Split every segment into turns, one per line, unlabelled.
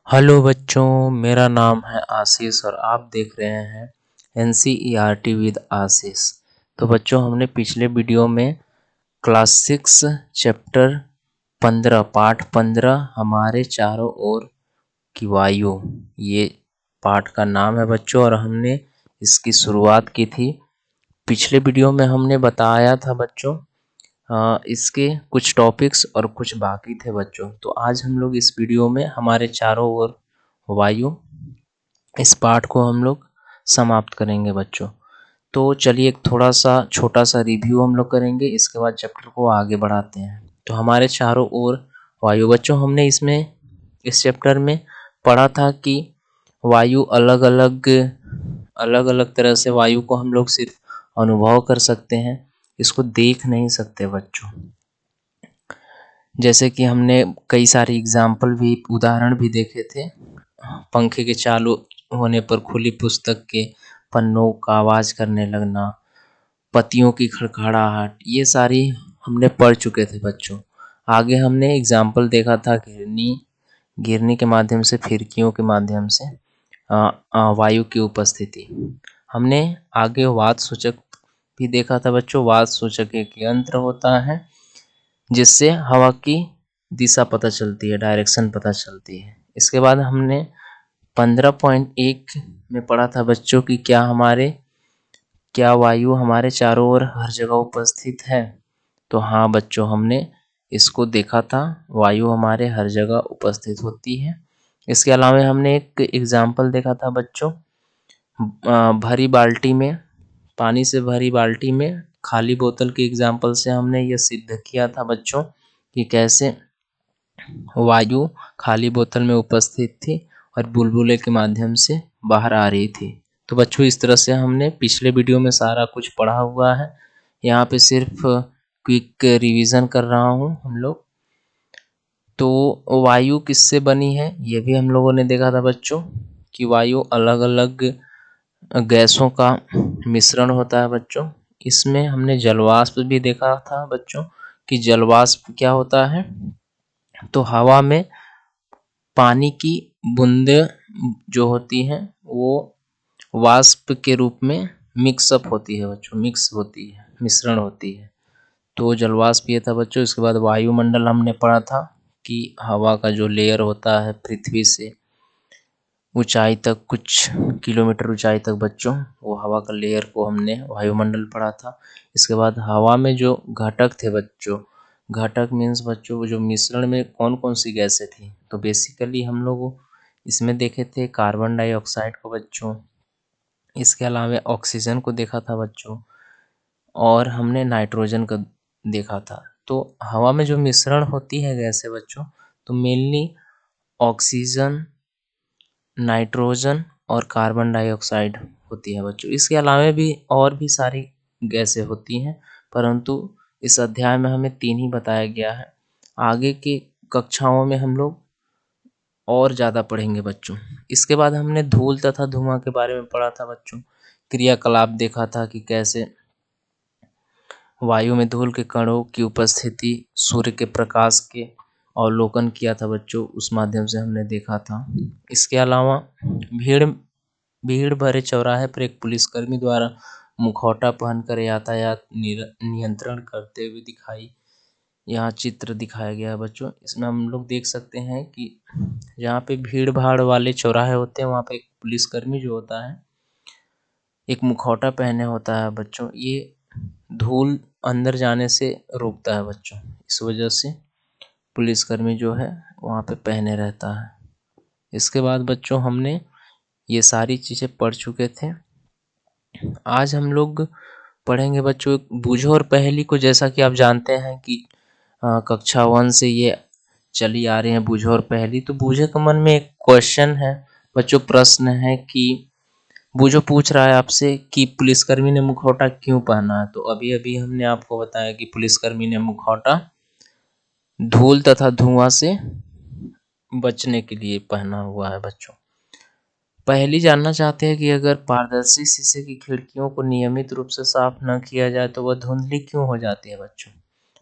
Hello बच्चों, मेरा नाम है आशीष और आप देख रहे हैं NCERT विद आशीष। तो बच्चों, हमने पिछले वीडियो में क्लास 6 चैप्टर 15 पाठ 15 हमारे चारों ओर की वायु, ये पाठ का नाम है बच्चों। और हमने इसकी शुरुआत की थी। पिछले वीडियो में हमने बताया था बच्चों इसके कुछ टॉपिक्स और कुछ बाकी थे बच्चों। तो आज हम लोग इस वीडियो में हमारे चारों ओर वायु, इस पाठ को हम लोग समाप्त करेंगे बच्चों। तो चलिए एक थोड़ा सा छोटा सा रिव्यू हम लोग करेंगे, इसके बाद चैप्टर को आगे बढ़ाते हैं। तो हमारे चारों ओर वायु बच्चों, हमने इस चैप्टर में पढ़ा था कि वायु अलग अलग तरह से वायु को हम लोग सिर्फ अनुभव कर सकते हैं, इसको देख नहीं सकते बच्चों। जैसे कि हमने कई सारे एग्जाम्पल भी, उदाहरण भी देखे थे। पंखे के चालू होने पर खुली पुस्तक के पन्नों का आवाज करने लगना, पत्तियों की खड़खड़ाहट, ये सारी हमने पढ़ चुके थे बच्चों। आगे हमने एग्जाम्पल देखा था गिरनी के माध्यम से, फिरकियों के माध्यम से वायु की उपस्थिति। हमने आगे वात सूचक भी देखा था बच्चों। वात सूचक एक यंत्र होता है जिससे हवा की दिशा पता चलती है, डायरेक्शन पता चलती है। इसके बाद हमने 15.1 में पढ़ा था बच्चों कि क्या वायु हमारे चारों ओर हर जगह उपस्थित है। तो हाँ बच्चों, हमने इसको देखा था, वायु हमारे हर जगह उपस्थित होती है। इसके अलावा हमने एक एग्जाम्पल देखा था बच्चों, भरी बाल्टी में, पानी से भरी बाल्टी में खाली बोतल के एग्जाम्पल से हमने ये सिद्ध किया था बच्चों कि कैसे वायु खाली बोतल में उपस्थित थी और बुलबुले के माध्यम से बाहर आ रही थी। तो बच्चों, इस तरह से हमने पिछले वीडियो में सारा कुछ पढ़ा हुआ है। यहाँ पे सिर्फ क्विक रिवीजन कर रहा हूँ हम लोग। तो वायु किससे बनी है ये भी हम लोगों ने देखा था बच्चों कि वायु अलग अलग गैसों का मिश्रण होता है बच्चों। इसमें हमने जलवाष्प भी देखा था बच्चों कि जलवाष्प क्या होता है। तो हवा में पानी की बूंदें जो होती हैं वो वाष्प के रूप में मिक्सअप होती है बच्चों, मिक्स होती है, मिश्रण होती है। तो जलवाष्प ये था बच्चों। इसके बाद वायुमंडल हमने पढ़ा था कि हवा का जो लेयर होता है पृथ्वी से ऊंचाई तक, कुछ किलोमीटर ऊंचाई तक बच्चों, वो हवा का लेयर को हमने वायुमंडल पढ़ा था। इसके बाद हवा में जो घटक थे बच्चों, घटक मीन्स बच्चों वो जो मिश्रण में कौन कौन सी गैसें थी। तो बेसिकली हम लोग इसमें देखे थे कार्बन डाइऑक्साइड को बच्चों, इसके अलावा ऑक्सीजन को देखा था बच्चों, और हमने नाइट्रोजन का देखा था। तो हवा में जो मिश्रण होती है गैसें बच्चों, तो मेनली ऑक्सीजन, नाइट्रोजन और कार्बन डाइऑक्साइड होती है बच्चों। इसके अलावा भी और भी सारी गैसें होती हैं, परंतु इस अध्याय में हमें 3 ही बताया गया है। आगे की कक्षाओं में हम लोग और ज़्यादा पढ़ेंगे बच्चों। इसके बाद हमने धूल तथा धुआं के बारे में पढ़ा था बच्चों। क्रियाकलाप देखा था कि कैसे वायु में धूल के कणों की उपस्थिति सूर्य के प्रकाश के अवलोकन किया था बच्चों, उस माध्यम से हमने देखा था। इसके अलावा भीड़ भरे चौराहे पर एक पुलिसकर्मी द्वारा मुखौटा पहनकर यातायात नियंत्रण करते हुए यहाँ चित्र दिखाया गया है बच्चों। इसमें हम लोग देख सकते हैं कि जहाँ पे भीड़ भाड़ वाले चौराहे होते हैं वहाँ पे एक पुलिसकर्मी जो होता है एक मुखौटा पहने होता है बच्चों। ये धूल अंदर जाने से रोकता है बच्चों, इस वजह से पुलिसकर्मी जो है वहाँ पे पहने रहता है। इसके बाद बच्चों हमने ये सारी चीज़ें पढ़ चुके थे। आज हम लोग पढ़ेंगे बच्चों बूझो और पहेली को। जैसा कि आप जानते हैं कि कक्षा 1 से ये चली आ रही है बूझो और पहेली। तो बूझे के मन में एक क्वेश्चन है बच्चों, प्रश्न है कि बूझो पूछ रहा है आपसे कि पुलिसकर्मी ने मुखौटा क्यों पहना है। तो अभी अभी हमने आपको बताया कि पुलिसकर्मी ने मुखौटा धूल तथा धुआं से बचने के लिए पहना हुआ है बच्चों। पहली जानना चाहते हैं कि अगर पारदर्शी शीशे की खिड़कियों को नियमित रूप से साफ न किया जाए तो वह धुंधली क्यों हो जाती है बच्चों।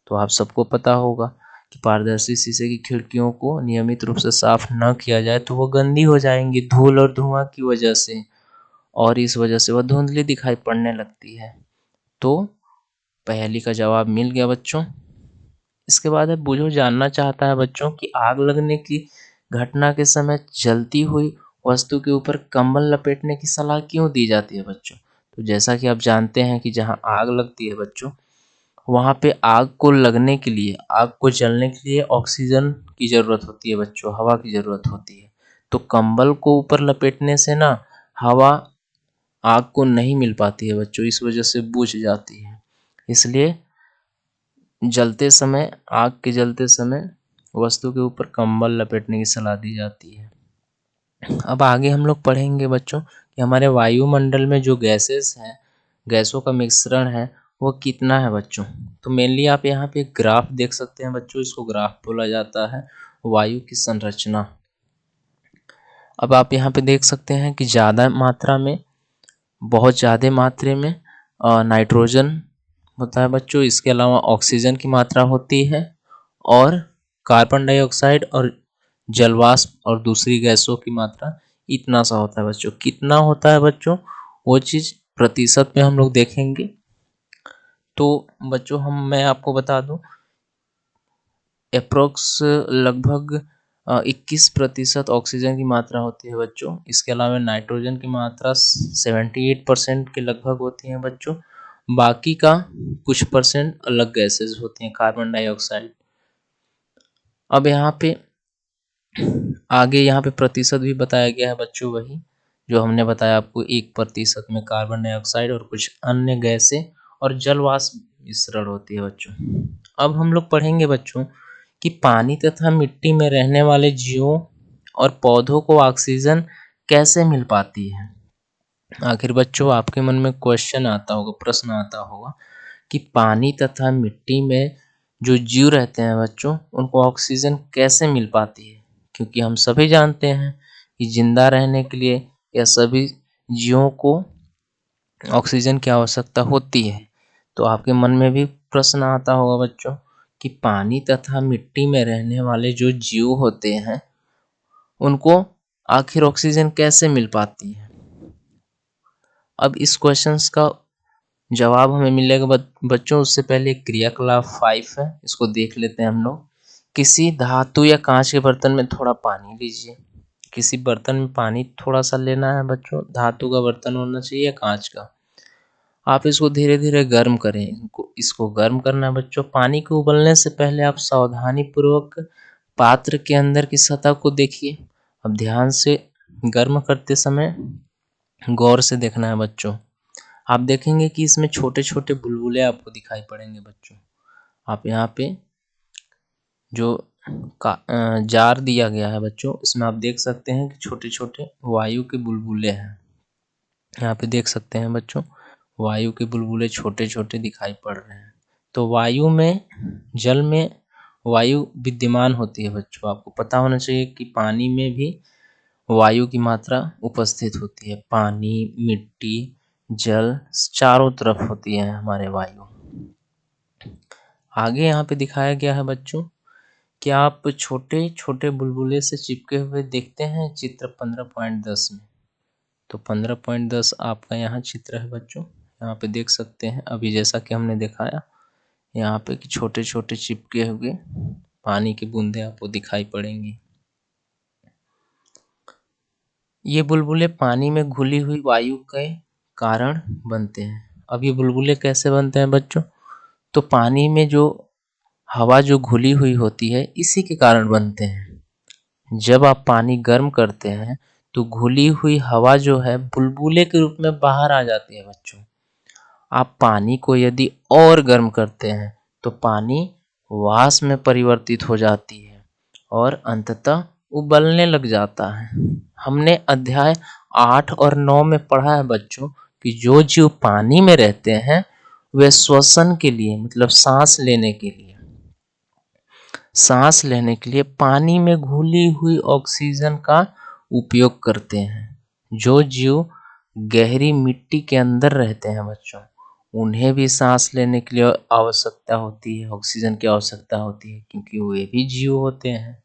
तो आप सबको पता होगा कि पारदर्शी शीशे की खिड़कियों को नियमित रूप से साफ न किया जाए तो वो गंदी हो जाएंगी धूल और धुआं की वजह से, और इस वजह से वह धुंधली दिखाई पड़ने लगती है। तो पहेली का जवाब मिल गया बच्चों। इसके बाद है बुझो जानना चाहता है बच्चों कि आग लगने की घटना के समय जलती हुई वस्तु के ऊपर कंबल लपेटने की सलाह क्यों दी जाती है बच्चों। तो जैसा कि आप जानते हैं कि जहां आग लगती है बच्चों, वहां पे आग को लगने के लिए, आग को जलने के लिए ऑक्सीजन की जरूरत होती है बच्चों, हवा की जरूरत होती है। तो कंबल को ऊपर लपेटने से ना हवा आग को नहीं मिल पाती है बच्चों, इस वजह से बुझ जाती है। इसलिए जलते समय, आग के जलते समय वस्तु के ऊपर कंबल लपेटने की सलाह दी जाती है। अब आगे हम लोग पढ़ेंगे बच्चों कि हमारे वायुमंडल में जो गैसेस हैं, गैसों का मिश्रण है, वो कितना है बच्चों। तो मेनली आप यहाँ पे एक ग्राफ देख सकते हैं बच्चों, इसको ग्राफ बोला जाता है वायु की संरचना। अब आप यहाँ पे देख सकते हैं कि ज़्यादा मात्रा में, बहुत ज़्यादा मात्रा में नाइट्रोजन होता है बच्चों। इसके अलावा ऑक्सीजन की मात्रा होती है और कार्बन डाइऑक्साइड और जलवाष्प और दूसरी गैसों की मात्रा इतना सा होता है बच्चों। कितना होता है बच्चों, वो चीज़ प्रतिशत में हम लोग देखेंगे। तो बच्चों मैं आपको बता दूं, अप्रोक्स लगभग 21% ऑक्सीजन की मात्रा होती है बच्चों। इसके अलावा नाइट्रोजन की मात्रा 78% के लगभग होती है बच्चों। बाकी का कुछ परसेंट अलग गैसेस होती हैं, कार्बन डाइऑक्साइड। अब यहाँ पे आगे यहाँ पे प्रतिशत भी बताया गया है बच्चों, वही जो हमने बताया आपको, 1% में कार्बन डाइऑक्साइड और कुछ अन्य गैसें और जलवाष्प मिश्रण होती है बच्चों। अब हम लोग पढ़ेंगे बच्चों कि पानी तथा मिट्टी में रहने वाले जीवों और पौधों को ऑक्सीजन कैसे मिल पाती है। आखिर बच्चों आपके मन में क्वेश्चन आता होगा, प्रश्न आता होगा कि पानी तथा मिट्टी में जो जीव रहते हैं बच्चों, उनको ऑक्सीजन कैसे मिल पाती है। क्योंकि हम सभी जानते हैं कि जिंदा रहने के लिए या सभी जीवों को ऑक्सीजन की आवश्यकता होती है। तो आपके मन में भी प्रश्न आता होगा बच्चों कि पानी तथा मिट्टी में रहने वाले जो जीव होते हैं, उनको आखिर ऑक्सीजन कैसे मिल पाती है। अब इस क्वेश्चंस का जवाब हमें मिलेगा बच्चों, उससे पहले क्रियाकलाप 5 है, इसको देख लेते हैं हम लोग। किसी धातु या कांच के बर्तन में थोड़ा पानी लीजिए। किसी बर्तन में पानी थोड़ा सा लेना है बच्चों, धातु का बर्तन होना चाहिए या कांच का। आप इसको धीरे धीरे गर्म करें, इसको गर्म करना है बच्चों। पानी को उबलने से पहले आप सावधानी पूर्वक पात्र के अंदर की सतह को देखिए। अब ध्यान से गर्म करते समय गौर से देखना है बच्चों। आप देखेंगे कि इसमें छोटे छोटे बुलबुले आपको दिखाई पड़ेंगे बच्चों। आप यहाँ पे जो जार दिया गया है बच्चों, इसमें आप देख सकते हैं कि छोटे छोटे वायु के बुलबुले हैं। यहाँ पे देख सकते हैं बच्चों, वायु के बुलबुले छोटे छोटे दिखाई पड़ रहे हैं। तो वायु में, जल में वायु विद्यमान होती है बच्चों। आपको पता होना चाहिए कि पानी में भी वायु की मात्रा उपस्थित होती है। पानी, मिट्टी, जल, चारों तरफ होती है हमारे वायु। आगे यहाँ पे दिखाया गया है बच्चों कि आप छोटे छोटे बुलबुले से चिपके हुए देखते हैं चित्र 15.10 में। तो 15.10 आपका यहाँ चित्र है बच्चों। यहाँ पे देख सकते हैं, अभी जैसा कि हमने दिखाया यहाँ पे कि छोटे छोटे चिपके हुए पानी की बूंदे आपको दिखाई पड़ेंगी। ये बुलबुले पानी में घुली हुई वायु के कारण बनते हैं। अब ये बुलबुले कैसे बनते हैं बच्चों, तो पानी में जो हवा जो घुली हुई होती है, इसी के कारण बनते हैं। जब आप पानी गर्म करते हैं तो घुली हुई हवा जो है बुलबुले के रूप में बाहर आ जाती है बच्चों। आप पानी को यदि और गर्म करते हैं तो पानी वाष्प में परिवर्तित हो जाती है और अंततः उबलने लग जाता है। हमने अध्याय 8 और 9 में पढ़ा है बच्चों कि जो जीव पानी में रहते हैं वे श्वसन के लिए, मतलब सांस लेने के लिए पानी में घुली हुई ऑक्सीजन का उपयोग करते हैं। जो जीव गहरी मिट्टी के अंदर रहते हैं बच्चों, उन्हें भी सांस लेने के लिए आवश्यकता होती है, ऑक्सीजन की आवश्यकता होती है, क्योंकि वे भी जीव होते हैं।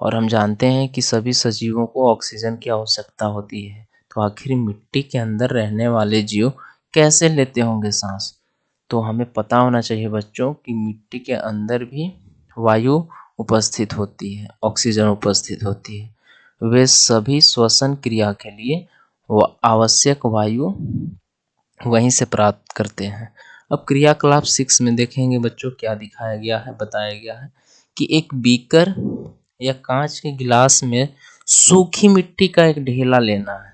और हम जानते हैं कि सभी सजीवों को ऑक्सीजन की आवश्यकता होती है। तो आखिर मिट्टी के अंदर रहने वाले जीव कैसे लेते होंगे सांस? तो हमें पता होना चाहिए बच्चों कि मिट्टी के अंदर भी वायु उपस्थित होती है, ऑक्सीजन उपस्थित होती है। वे सभी श्वसन क्रिया के लिए वो आवश्यक वायु वहीं से प्राप्त करते हैं। अब क्रियाकलाप 6 में देखेंगे बच्चों क्या दिखाया गया है, बताया गया है कि एक बीकर या कांच के गिलास में सूखी मिट्टी का एक ढेला लेना है।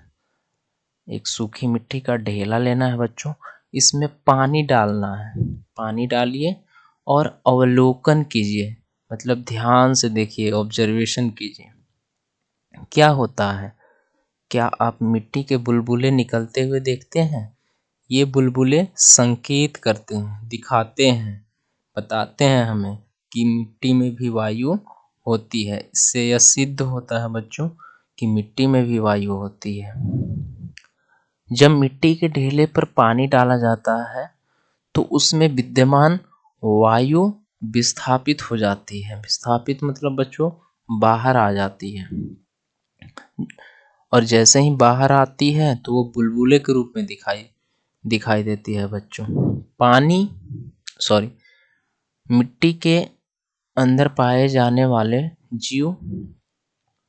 एक सूखी मिट्टी का ढेला लेना है बच्चों, इसमें पानी डालना है। पानी डालिए और अवलोकन कीजिए, मतलब ध्यान से देखिए, ऑब्जर्वेशन कीजिए क्या होता है। क्या आप मिट्टी के बुलबुले निकलते हुए देखते हैं? ये बुलबुले संकेत करते हैं, दिखाते हैं, बताते हैं हमें कि मिट्टी में भी वायु होती है। इससे यह सिद्ध होता है बच्चों कि मिट्टी में भी वायु होती है। जब मिट्टी के ढेले पर पानी डाला जाता है तो उसमें विद्यमान वायु विस्थापित हो जाती है। विस्थापित मतलब बच्चों बाहर आ जाती है, और जैसे ही बाहर आती है तो वो बुलबुले के रूप में दिखाई देती है बच्चों। मिट्टी के अंदर पाए जाने वाले जीव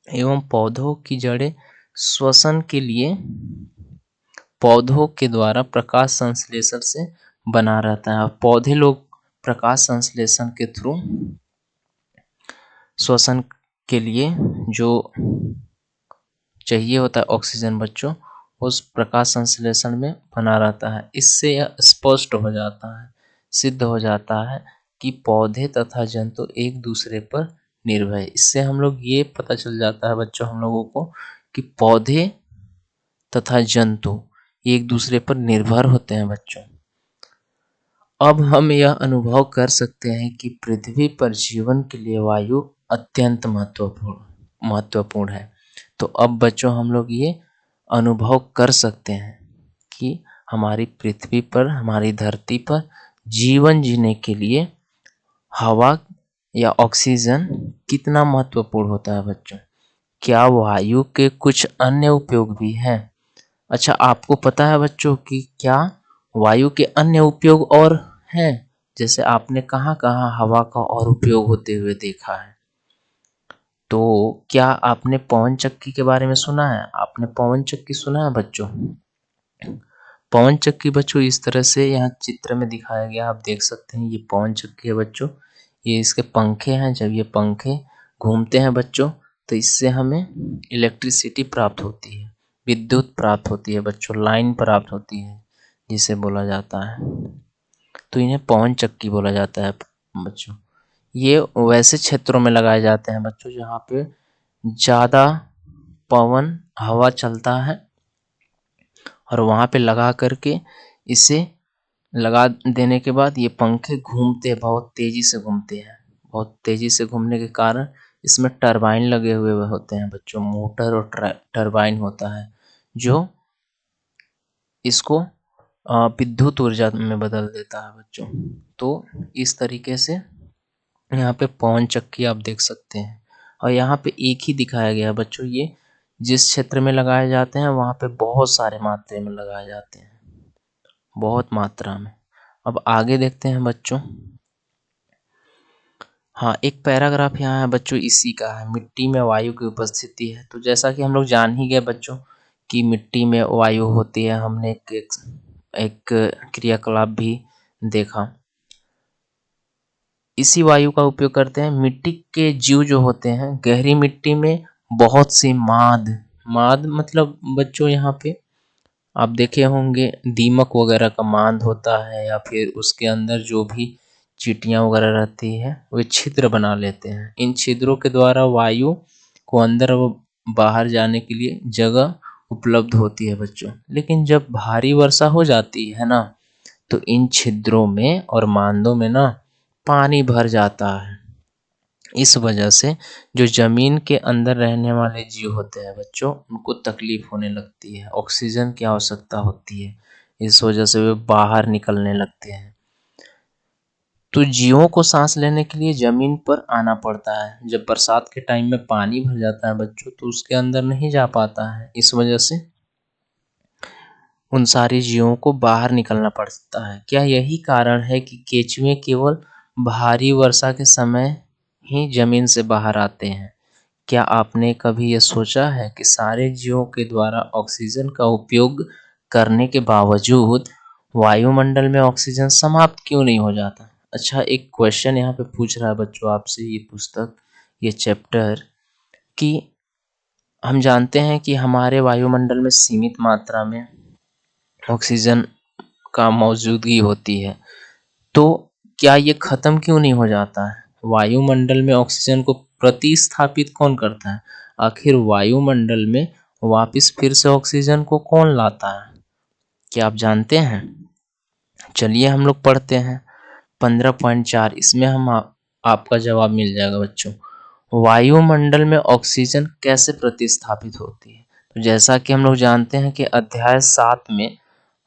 एवं पौधों की जड़ें श्वसन के लिए पौधों के द्वारा प्रकाश संश्लेषण से बना रहता है। पौधे लोग प्रकाश संश्लेषण के थ्रू श्वसन के लिए जो चाहिए होता है ऑक्सीजन बच्चों, उस प्रकाश संश्लेषण में बना रहता है। इससे यह स्पष्ट हो जाता है, सिद्ध हो जाता है कि पौधे तथा जंतु एक दूसरे पर निर्भर है। इससे हम लोग ये पता चल जाता है बच्चों हम लोगों को कि पौधे तथा जंतु एक दूसरे पर निर्भर होते हैं बच्चों। अब हम यह अनुभव कर सकते हैं कि पृथ्वी पर जीवन के लिए वायु अत्यंत महत्वपूर्ण है। तो अब बच्चों हम लोग ये अनुभव कर सकते हैं कि हमारी पृथ्वी पर, हमारी धरती पर जीवन जीने के लिए हवा या ऑक्सीजन कितना महत्वपूर्ण होता है बच्चों। क्या वायु के कुछ अन्य उपयोग भी हैं? अच्छा, आपको पता है बच्चों कि क्या वायु के अन्य उपयोग और हैं? जैसे आपने कहाँ कहाँ हवा का और उपयोग होते हुए देखा है? तो क्या आपने पवन चक्की के बारे में सुना है? आपने पवन चक्की सुना है बच्चों? पवन चक्की बच्चों इस तरह से यहाँ चित्र में दिखाया गया, आप देख सकते हैं। ये पवन चक्की है बच्चों, ये इसके पंखे हैं। जब ये पंखे घूमते हैं बच्चों तो इससे हमें इलेक्ट्रिसिटी प्राप्त होती है, विद्युत प्राप्त होती है बच्चों, लाइन प्राप्त होती है जिसे बोला जाता है। तो इन्हें पवन चक्की बोला जाता है बच्चों। ये वैसे क्षेत्रों में लगाए जाते हैं बच्चों जहाँ पे ज़्यादा पवन हवा चलता है, और वहाँ पे लगा करके इसे लगा देने के बाद ये पंखे घूमते हैं, बहुत तेज़ी से घूमते हैं। बहुत तेज़ी से घूमने के कारण इसमें टरबाइन लगे हुए होते हैं बच्चों, मोटर और टरबाइन होता है जो इसको विद्युत ऊर्जा में बदल देता है बच्चों। तो इस तरीके से यहाँ पे पवन चक्की आप देख सकते हैं, और यहाँ पे एक ही दिखाया गया है बच्चों। ये जिस क्षेत्र में लगाए जाते हैं वहाँ पे बहुत सारे मात्रा में लगाए जाते हैं, बहुत मात्रा में। अब आगे देखते हैं बच्चों। हाँ, एक पैराग्राफ यहाँ है बच्चों, इसी का है, मिट्टी में वायु की उपस्थिति है। तो जैसा कि हम लोग जान ही गए बच्चों कि मिट्टी में वायु होती है, हमने एक क्रियाकलाप भी देखा। इसी वायु का उपयोग करते हैं। मिट्टी के जीव जो होते हैं, गहरी मिट्टी में बहुत सी माद मतलब बच्चों यहाँ पे आप देखे होंगे दीमक वगैरह का मांद होता है, या फिर उसके अंदर जो भी चींटियाँ वगैरह रहती है वे छिद्र बना लेते हैं। इन छिद्रों के द्वारा वायु को अंदर व बाहर जाने के लिए जगह उपलब्ध होती है बच्चों। लेकिन जब भारी वर्षा हो जाती है ना, तो इन छिद्रों में और मांदों में ना पानी भर जाता है। इस वजह से जो जमीन के अंदर रहने वाले जीव होते हैं बच्चों, उनको तकलीफ होने लगती है, ऑक्सीजन की आवश्यकता होती है। इस वजह से वे बाहर निकलने लगते हैं। तो जीवों को सांस लेने के लिए जमीन पर आना पड़ता है। जब बरसात के टाइम में पानी भर जाता है बच्चों, तो उसके अंदर नहीं जा पाता है। इस वजह से उन सारे जीवों को बाहर निकलना पड़ता है। क्या यही कारण है कि केंचुए केवल भारी वर्षा के समय ही जमीन से बाहर आते हैं? क्या आपने कभी यह सोचा है कि सारे जीवों के द्वारा ऑक्सीजन का उपयोग करने के बावजूद वायुमंडल में ऑक्सीजन समाप्त क्यों नहीं हो जाता? अच्छा, एक क्वेश्चन यहाँ पे पूछ रहा है बच्चों आपसे ये पुस्तक, ये चैप्टर, कि हम जानते हैं कि हमारे वायुमंडल में सीमित मात्रा में ऑक्सीजन का मौजूदगी होती है, तो क्या ये खत्म क्यों नहीं हो जाता है? वायुमंडल में ऑक्सीजन को प्रतिस्थापित कौन करता है? आखिर वायुमंडल में वापस फिर से ऑक्सीजन को कौन लाता है? क्या आप जानते हैं? चलिए हम लोग पढ़ते हैं 15.4। इसमें आपका जवाब मिल जाएगा बच्चों। वायुमंडल में ऑक्सीजन कैसे प्रतिस्थापित होती है? तो जैसा कि हम लोग जानते हैं कि अध्याय 7 में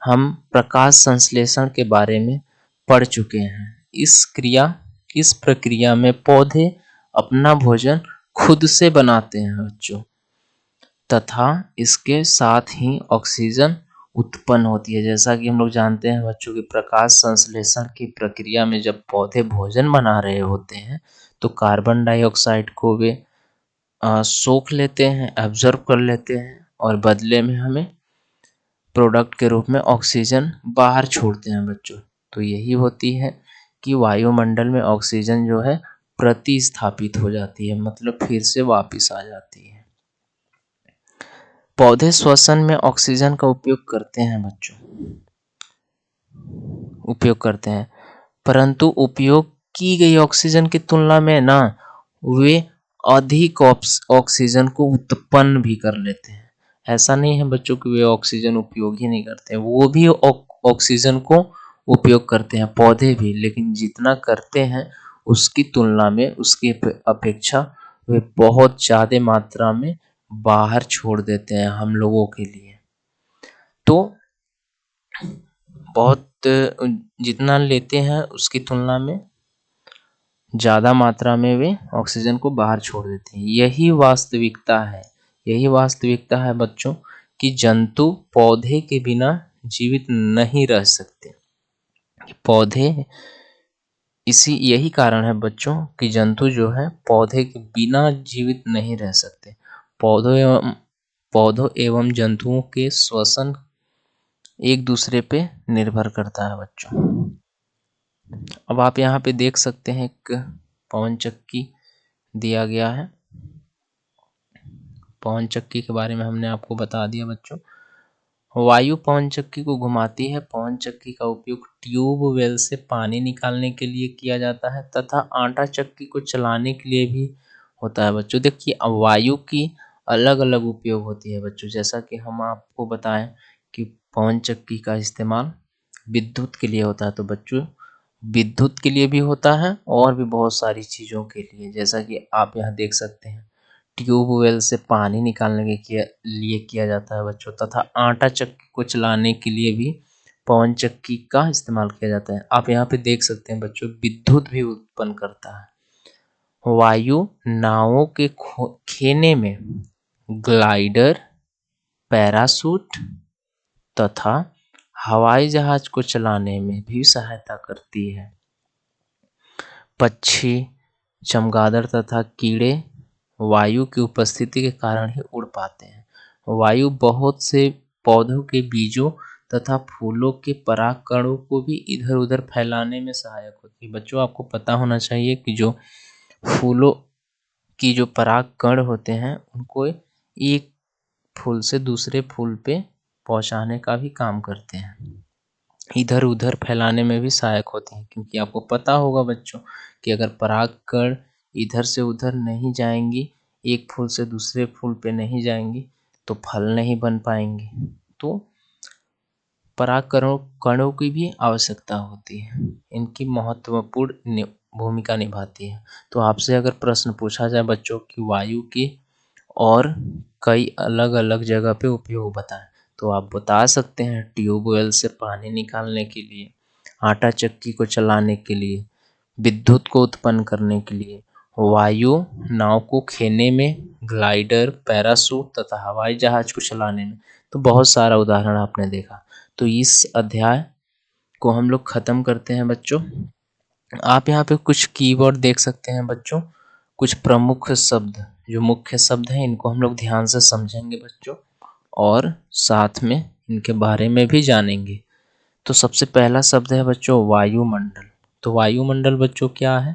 हम प्रकाश संश्लेषण के बारे में पढ़ चुके हैं। इस प्रक्रिया में पौधे अपना भोजन खुद से बनाते हैं बच्चों, तथा इसके साथ ही ऑक्सीजन उत्पन्न होती है। जैसा कि हम लोग जानते हैं बच्चों कि प्रकाश संश्लेषण की प्रक्रिया में जब पौधे भोजन बना रहे होते हैं तो कार्बन डाइऑक्साइड को वे सोख लेते हैं, एब्जॉर्ब कर लेते हैं, और बदले में हमें प्रोडक्ट के रूप में ऑक्सीजन बाहर छोड़ते हैं बच्चों। तो यही होती है कि वायुमंडल में ऑक्सीजन जो है प्रतिस्थापित हो जाती है, मतलब फिर से वापस आ जाती है। पौधे श्वसन में ऑक्सीजन का उपयोग करते हैं बच्चों, उपयोग करते हैं, परंतु उपयोग की गई ऑक्सीजन की तुलना में ना वे अधिक ऑक्सीजन को उत्पन्न भी कर लेते हैं। ऐसा नहीं है बच्चों कि वे ऑक्सीजन उपयोग ही नहीं करते हैं, वो भी ऑक्सीजन को उपयोग करते हैं, पौधे भी, लेकिन जितना करते हैं उसकी तुलना में, उसकी अपेक्षा वे बहुत ज़्यादा मात्रा में बाहर छोड़ देते हैं हम लोगों के लिए। तो बहुत जितना लेते हैं उसकी तुलना में ज़्यादा मात्रा में वे ऑक्सीजन को बाहर छोड़ देते हैं। यही वास्तविकता है बच्चों कि जंतु पौधे के बिना जीवित नहीं रह सकते। यही कारण है बच्चों कि जंतु जो है पौधे के बिना जीवित नहीं रह सकते। पौधों एवं जंतुओं के श्वसन एक दूसरे पे निर्भर करता है बच्चों। अब आप यहाँ पे देख सकते हैं एक पवन चक्की दिया गया है। पवन चक्की के बारे में हमने आपको बता दिया बच्चों। वायु पवन चक्की को घुमाती है। पवन चक्की का उपयोग ट्यूबवेल से पानी निकालने के लिए किया जाता है तथा आटा चक्की को चलाने के लिए भी होता है बच्चों। देखिए, वायु की अलग अलग उपयोग होती है बच्चों। जैसा कि हम आपको बताएं कि पवन चक्की का इस्तेमाल विद्युत के लिए होता है, तो बच्चों विद्युत के लिए भी होता है और भी बहुत सारी चीज़ों के लिए। जैसा कि आप यहाँ देख सकते हैं, ट्यूबवेल से पानी निकालने के लिए किया जाता है बच्चों, तथा आटा चक्की को चलाने के लिए भी पवन चक्की का इस्तेमाल किया जाता है। आप यहाँ पे देख सकते हैं बच्चों, विद्युत भी उत्पन्न करता है। वायु नावों के खेने में ग्लाइडर, पैराशूट तथा हवाई जहाज को चलाने में भी सहायता करती है। पक्षी, चमगादड़ तथा कीड़े वायु की उपस्थिति के कारण ही उड़ पाते हैं। वायु बहुत से पौधों के बीजों तथा फूलों के परागकणों को भी इधर उधर फैलाने में सहायक होती है। बच्चों, आपको पता होना चाहिए कि जो फूलों की जो परागकण होते हैं उनको एक फूल से दूसरे फूल पे पहुंचाने का भी काम करते हैं, इधर उधर फैलाने में भी सहायक होते हैं। क्योंकि आपको पता होगा बच्चों कि अगर परागकण इधर से उधर नहीं जाएंगी, एक फूल से दूसरे फूल पे नहीं जाएंगी, तो फल नहीं बन पाएंगे। तो परागकणों की भी आवश्यकता होती है, इनकी महत्वपूर्ण भूमिका निभाती है। तो आपसे अगर प्रश्न पूछा जाए बच्चों कि वायु की और कई अलग अलग जगह पे उपयोग बताएं, तो आप बता सकते हैं ट्यूबवेल से पानी निकालने के लिए, आटा चक्की को चलाने के लिए, विद्युत को उत्पन्न करने के लिए, वायु नाव को खेने में, ग्लाइडर, पैराशूट तथा हवाई जहाज को चलाने में। तो बहुत सारा उदाहरण आपने देखा। तो इस अध्याय को हम लोग खत्म करते हैं बच्चों। आप यहाँ पे कुछ कीवर्ड देख सकते हैं बच्चों, कुछ प्रमुख शब्द, जो मुख्य शब्द हैं इनको हम लोग ध्यान से समझेंगे बच्चों, और साथ में इनके बारे में भी जानेंगे। तो सबसे पहला शब्द है बच्चों वायुमंडल। तो वायुमंडल बच्चों क्या है?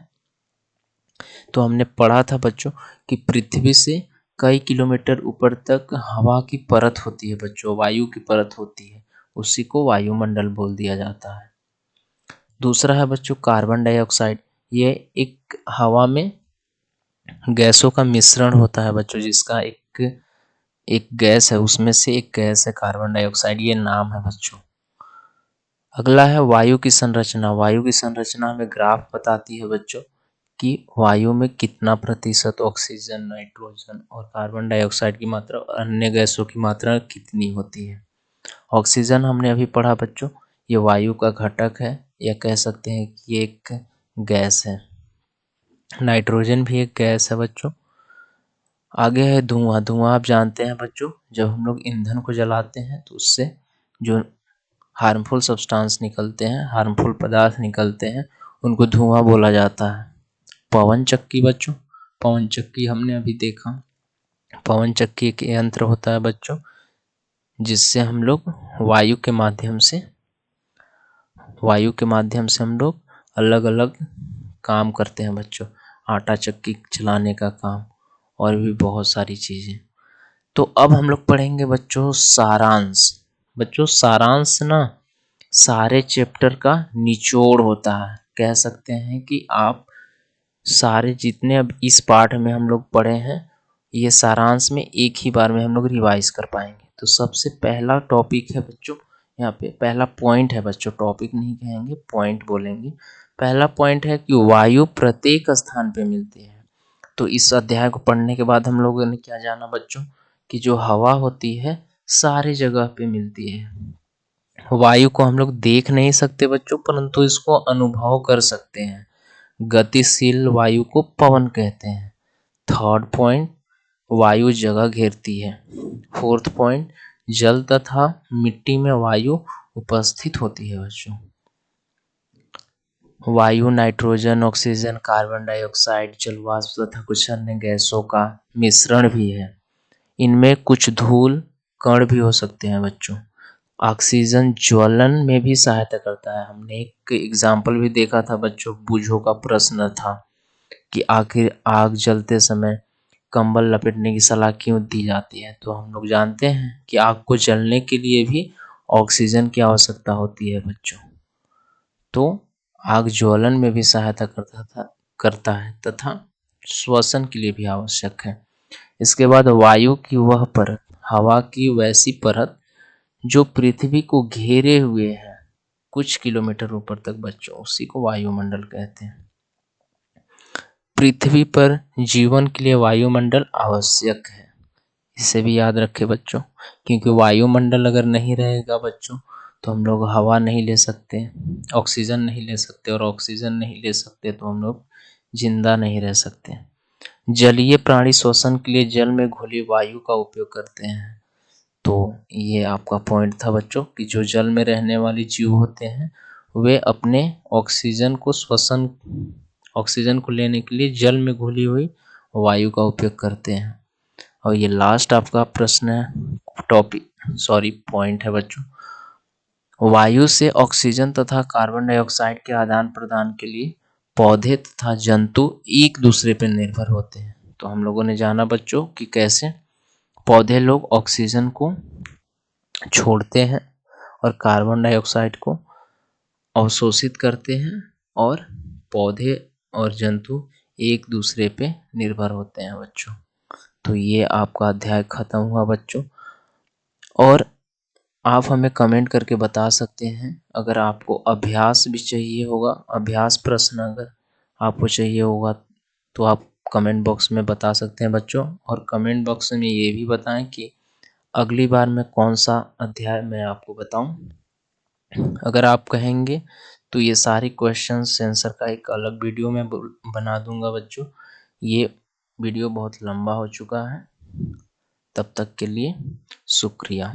तो हमने पढ़ा था बच्चों कि पृथ्वी से कई किलोमीटर ऊपर तक हवा की परत होती है बच्चों, वायु की परत होती है, उसी को वायुमंडल बोल दिया जाता है। दूसरा है बच्चों कार्बन डाइऑक्साइड। ये एक हवा में गैसों का मिश्रण होता है बच्चों, जिसका एक गैस है, उसमें से एक गैस है कार्बन डाइऑक्साइड, ये नाम है बच्चों। अगला है वायु की संरचना। वायु की संरचना में ग्राफ बताती है बच्चों कि वायु में कितना प्रतिशत ऑक्सीजन, नाइट्रोजन और कार्बन डाइऑक्साइड की मात्रा और अन्य गैसों की मात्रा कितनी होती है। ऑक्सीजन हमने अभी पढ़ा बच्चों, ये वायु का घटक है, या कह सकते हैं कि ये एक गैस है। नाइट्रोजन भी एक गैस है बच्चों। आगे है धुआं। धुआं आप जानते हैं बच्चों, जब हम लोग ईंधन को जलाते हैं तो उससे जो हार्मफुल सब्सटेंस निकलते हैं, हार्मफुल पदार्थ निकलते हैं, उनको धुआं बोला जाता है। पवन चक्की बच्चों, पवन चक्की हमने अभी देखा। पवन चक्की एक यंत्र होता है बच्चों, जिससे हम लोग वायु के माध्यम से हम लोग अलग अलग काम करते हैं बच्चों, आटा चक्की चलाने का काम और भी बहुत सारी चीज़ें। तो अब हम लोग पढ़ेंगे बच्चों सारांश। बच्चों सारांश ना सारे चैप्टर का निचोड़ होता है। कह सकते हैं कि आप सारे जितने अब इस पाठ में हम लोग पढ़े हैं, ये सारांश में एक ही बार में हम लोग रिवाइज कर पाएंगे। तो सबसे पहला टॉपिक है बच्चों, यहाँ पे पहला पॉइंट है बच्चों, टॉपिक नहीं कहेंगे, पॉइंट बोलेंगे। पहला पॉइंट है कि वायु प्रत्येक स्थान पे मिलती है। तो इस अध्याय को पढ़ने के बाद हम लोगों ने क्या जाना बच्चों, कि जो हवा होती है सारी जगह पे मिलती है। वायु को हम लोग देख नहीं सकते बच्चों, परंतु इसको अनुभव कर सकते हैं। गतिशील वायु को पवन कहते हैं। थर्ड पॉइंट, वायु जगह घेरती है। फोर्थ पॉइंट, जल तथा मिट्टी में वायु उपस्थित होती है बच्चों। वायु नाइट्रोजन, ऑक्सीजन, कार्बन डाइऑक्साइड, जलवाष्प तथा कुछ अन्य गैसों का मिश्रण भी है। इनमें कुछ धूल कण भी हो सकते हैं बच्चों। ऑक्सीजन ज्वलन में भी सहायता करता है। हमने एक एग्जाम्पल भी देखा था बच्चों, बूझो का प्रश्न था कि आखिर आग जलते समय कंबल लपेटने की सलाह क्यों दी जाती है। तो हम लोग जानते हैं कि आग को जलने के लिए भी ऑक्सीजन की आवश्यकता होती है बच्चों। तो आग ज्वलन में भी सहायता करता है तथा श्वसन के लिए भी आवश्यक है। इसके बाद वायु की वह परत, हवा की वैसी परत जो पृथ्वी को घेरे हुए है कुछ किलोमीटर ऊपर तक बच्चों, उसी को वायुमंडल कहते हैं। पृथ्वी पर जीवन के लिए वायुमंडल आवश्यक है, इसे भी याद रखें बच्चों, क्योंकि वायुमंडल अगर नहीं रहेगा बच्चों तो हम लोग हवा नहीं ले सकते, ऑक्सीजन नहीं ले सकते, और ऑक्सीजन नहीं ले सकते तो हम लोग जिंदा नहीं रह सकते। जलीय प्राणी श्वसन के लिए जल में घुली वायु का उपयोग करते हैं। तो ये आपका पॉइंट था बच्चों कि जो जल में रहने वाले जीव होते हैं वे अपने ऑक्सीजन को लेने के लिए जल में घुली हुई वायु का उपयोग करते हैं। और ये लास्ट आपका प्रश्न है, पॉइंट है बच्चों, वायु से ऑक्सीजन तथा कार्बन डाइऑक्साइड के आदान प्रदान के लिए पौधे तथा जंतु एक दूसरे पर निर्भर होते हैं। तो हम लोगों ने जाना बच्चों कि कैसे पौधे लोग ऑक्सीजन को छोड़ते हैं और कार्बन डाइऑक्साइड को अवशोषित करते हैं, और पौधे और जंतु एक दूसरे पे निर्भर होते हैं बच्चों। तो ये आपका अध्याय खत्म हुआ बच्चों। और आप हमें कमेंट करके बता सकते हैं, अगर आपको अभ्यास भी चाहिए होगा, अभ्यास प्रश्न अगर आपको चाहिए होगा तो आप कमेंट बॉक्स में बता सकते हैं बच्चों। और कमेंट बॉक्स में ये भी बताएं कि अगली बार मैं कौन सा अध्याय मैं आपको बताऊं। अगर आप कहेंगे तो ये सारे क्वेश्चंस आंसर का एक अलग वीडियो मैं बना दूंगा बच्चों। ये वीडियो बहुत लंबा हो चुका है। तब तक के लिए शुक्रिया।